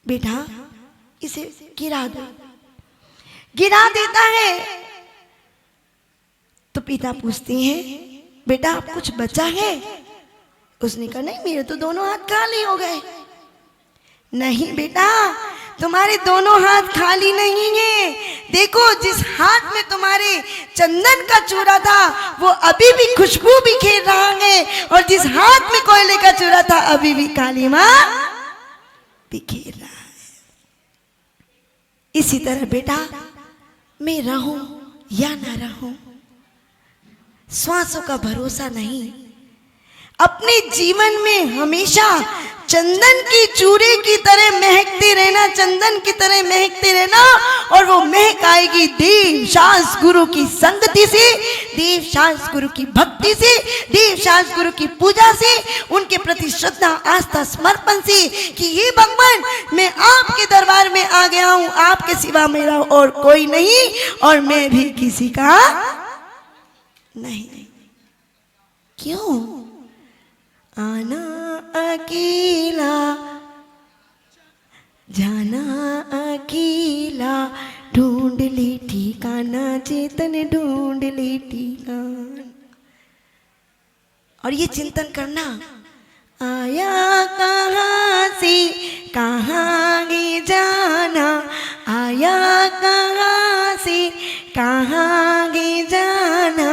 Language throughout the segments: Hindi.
बेटा इसे गिरा दो। गिरा देता है तो पिता पूछते हैं बेटा अब कुछ बचा है? उसने कहा नहीं, मेरे तो दोनों हाथ खाली हो गए। नहीं बेटा, तुम्हारे दोनों हाथ खाली नहीं है। देखो, जिस हाथ में तुम्हारे चंदन का चूड़ा था वो अभी भी खुशबू बिखेर रहा है, और जिस हाथ में कोयले का चूड़ा था अभी भी कालीमा बिखेर रहा है। इसी तरह बेटा, मैं रहूं या ना रहूं, श्वासों का भरोसा नहीं। अपने जीवन में हमेशा चंदन की चूड़े की तरह महकते रहना, चंदन की तरह महकते रहना, और वो महक आएगी देव शास्त्र गुरु की संगति से, देव शास्त्र गुरु की भक्ति से, देव शास्त्र गुरु की पूजा से, उनके प्रति श्रद्धा आस्था समर्पण से कि ये भगवान मैं आपके दरबार में आ गया हूं, आपके सिवा मेरा और कोई नहीं, और मैं भी किसी का नहीं। क्यों? आना अकेला, जाना अकेला, ढूंढ ले ठिकाना, चेतन ढूंढ ले ठिकाना। और ये चिंतन करना, आया कहाँ से कहाँ गे जाना, आया कहाँ से कहाँ गे जाना,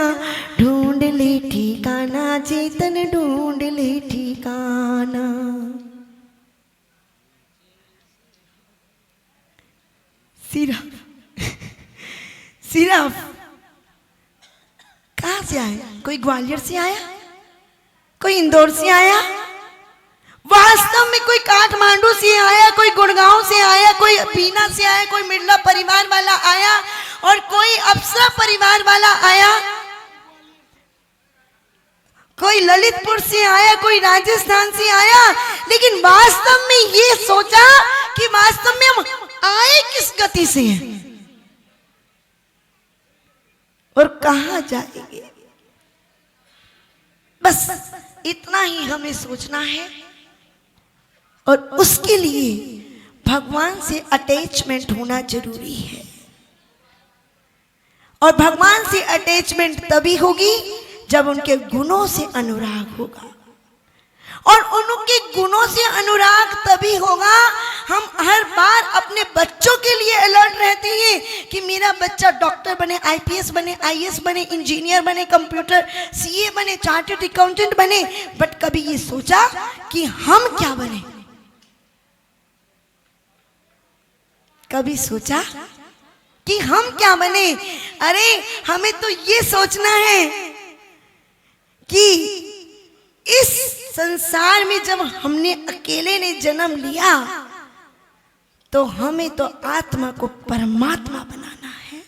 ढूंढ ले ठिकाना, चेतन ढूंढ ले ठिकाना। सिर्फ कहाँ से आया? कोई ग्वालियर से आया, कोई इंदौर से आया, वास्तव में कोई काठमांडू से आया, कोई गुड़गांव से आया, कोई बीना से आया, कोई मिर्ला परिवार वाला आया, और कोई अप्सरा परिवार वाला आया, कोई ललितपुर से आया, कोई राजस्थान से आया, लेकिन वास्तव में ये सोचा कि वास्तव में हम आए किस गति से हैं और कहां जाएंगे। बस इतना ही हमें सोचना है, और उसके लिए भगवान से अटैचमेंट होना जरूरी है। और भगवान से अटैचमेंट तभी होगी जब उनके गुणों से अनुराग होगा, और उनके गुणों से अनुराग तभी होगा। हम हर बार अपने बच्चों के लिए अलर्ट रहते हैं कि मेरा बच्चा डॉक्टर बने, आईपीएस बने, आईएएस बने, इंजीनियर बने, कंप्यूटर सीए बने, चार्टर्ड अकाउंटेंट बने, बट कभी ये सोचा कि हम क्या बने? कभी सोचा कि हम क्या बने? अरे हमें तो ये सोचना है कि इस संसार में जब हमने अकेले ने जन्म लिया तो हमें तो आत्मा को परमात्मा बनाना है।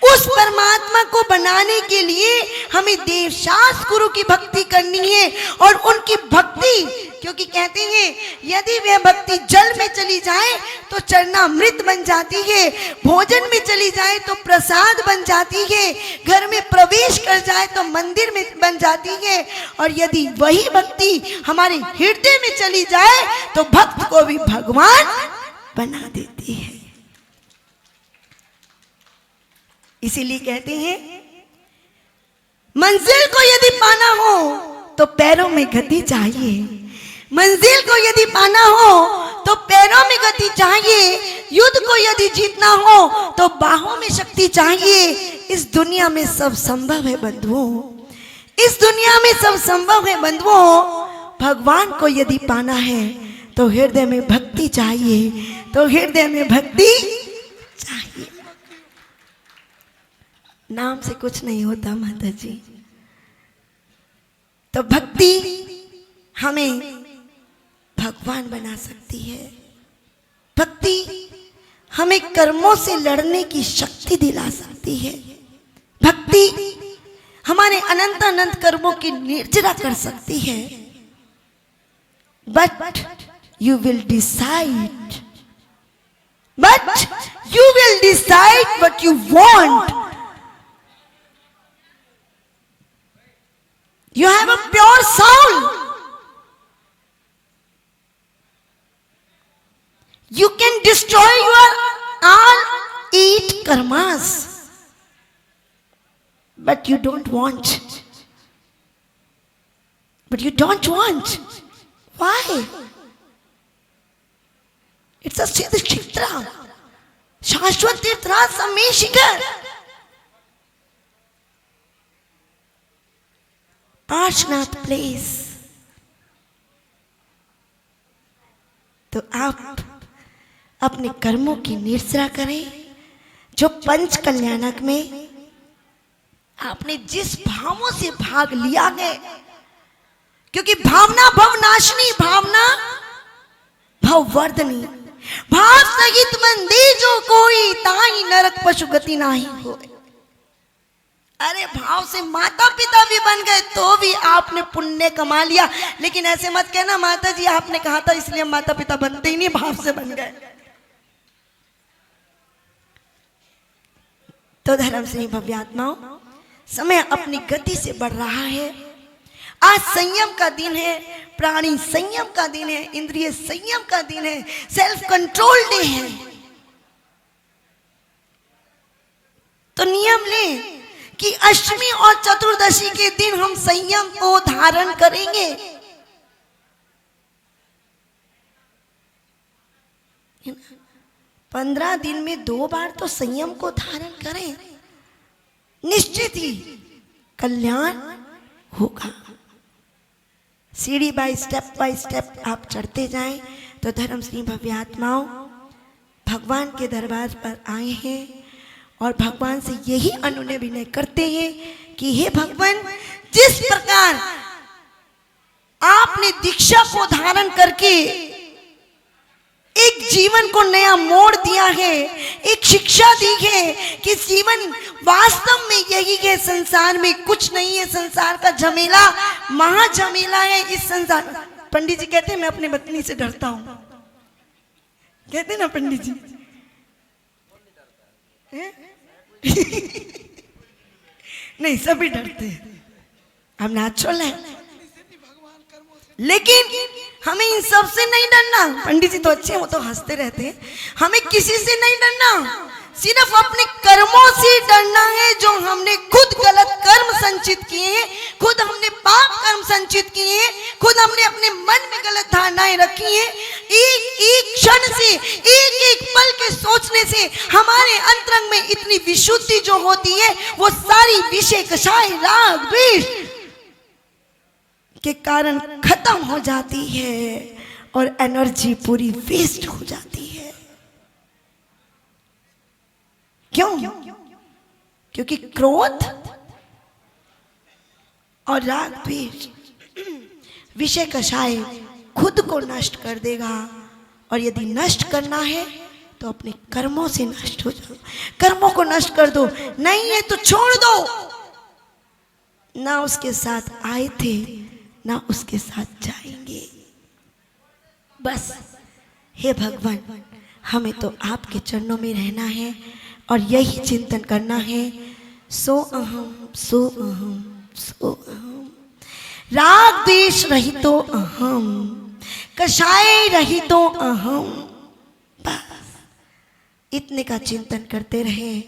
उस परमात्मा को बनाने के लिए हमें देव शास्त्र गुरु की भक्ति करनी है, और उनकी भक्ति, क्योंकि कहते हैं यदि वह भक्ति जल में चली जाए तो चरणामृत बन जाती है, भोजन में चली जाए तो प्रसाद बन जाती है, घर में प्रवेश कर जाए तो मंदिर में बन जाती है, और यदि वही भक्ति हमारे हृदय में चली जाए तो भक्त को भी भगवान बना देती है। इसीलिए कहते हैं मंजिल को यदि पाना हो तो पैरों में गति चाहिए, मंजिल को यदि पाना हो तो पैरों में गति चाहिए, युद्ध को यदि जीतना हो तो बाहों में शक्ति चाहिए। इस दुनिया में सब संभव है बंधुओं, इस दुनिया में सब संभव है बंधुओं। भगवान को यदि पाना है तो हृदय में भक्ति चाहिए, तो हृदय में भक्ति चाहिए। नाम से कुछ नहीं होता माता जी। तो भक्ति हमें भगवान बना सकती है, भक्ति हमें कर्मों से लड़ने की शक्ति दिला सकती है, भक्ति हमारे अनंत अनंत कर्मों की निर्जरा कर सकती है। But you will decide, what you want. You have a pure soul. You can destroy your all 8 karmas, but you don't want. But you don't want. Why? It's a Siddh Kshetra. Shashwat Tirthraj Sameh Shikhar. Parshvanath place. तो आप अपने कर्मों की निर्जरा करें, जो पंच कल्याणक में आपने जिस भावों से भाग लिया है, क्योंकि भावना भवनाशिनी, भावना भववर्धनी, भाव सहित मंदी जो कोई ताई नरक पशु गति नाही हो। अरे भाव से माता पिता भी बन गए तो भी आपने पुण्य कमा लिया। लेकिन ऐसे मत कहना माता जी आपने कहा था इसलिए हम माता पिता बनते ही नहीं, भाव से बन गए। तो धर्म से भव्यात्माओं, समय अपनी गति से बढ़ रहा है। आज संयम का दिन है, प्राणी संयम का दिन है, इंद्रिय संयम का दिन है, सेल्फ कंट्रोल डे है। तो नियम लें कि अष्टमी और चतुर्दशी के दिन हम संयम को धारण करेंगे। 15 दिन में 2 बार तो संयम को धारण करें, निश्चित ही कल्याण होगा। सीढ़ी बाय स्टेप आप चढ़ते जाएं। तो धर्म श्री भव्यात्माओं, भगवान के दरबार पर आए हैं और भगवान से यही अनुनय विनय करते हैं कि हे भगवान, जिस प्रकार आपने दीक्षा को धारण करके एक जीवन को नया मोड़ दिया है, एक शिक्षा दी है कि जीवन वास्तव में यही है, संसार में कुछ नहीं है, संसार का झमेला महाझमेला है। इस संसार, पंडित जी कहते हैं मैं अपनी पत्नी से डरता हूं, कहते हैं ना पंडित जी। नहीं, सभी डरते हैं, हम नेचुरल है। लेकिन हमें इन सब से नहीं डरना। पंडित जी तो अच्छे हैं, वो तो हंसते रहते हैं। हमें किसी से नहीं डरना, सिर्फ अपने कर्मों से डरना है, जो हमने खुद गलत कर्म संचित किए हैं, खुद हमने पाप कर्म संचित किए हैं, खुद हमने अपने मन में गलत धारणाएं रखी हैं। एक एक क्षण से, एक एक पल के सोचने से हमारे अंतरंग में इतनी विशुद्धि जो होती है, वो सारी विषय कषाय राग द्वेष के कारण खत्म हो जाती है और एनर्जी पूरी वेस्ट हो जाती है। क्यों? क्योंकि क्रोध और राग द्वेष विषय कषाय खुद को नष्ट कर देगा। और यदि नष्ट करना है तो अपने कर्मों से नष्ट हो जाओ, कर्मों को नष्ट कर दो। नहीं है तो छोड़ दो। ना उसके साथ आए थे ना उसके साथ जाएंगे। बस हे भगवान, हमें तो आपके चरणों में रहना है और यही चिंतन करना है। सो अहम सो अहम सो अहम, राग द्वेष रहितो अहम, कषाय रहितो अहम। बस इतने का चिंतन करते रहे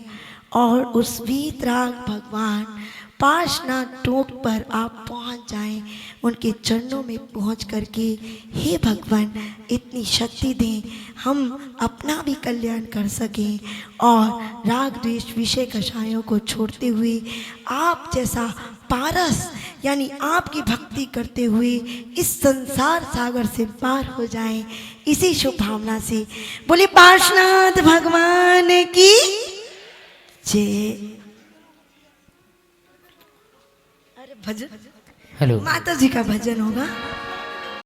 और उस वीतराग भगवान पार्शनाथ टोक पर आप पहुंच जाएं। उनके चरणों में पहुंच करके हे भगवान इतनी शक्ति दें, हम अपना भी कल्याण कर सकें और राग द्वेष विषय कषायों को छोड़ते हुए आप जैसा पारस यानी आपकी भक्ति करते हुए इस संसार सागर से पार हो जाएं। इसी शुभ भावना से बोले पार्शनाथ भगवान की जय। भजन, हेलो, माता जी का भजन होगा।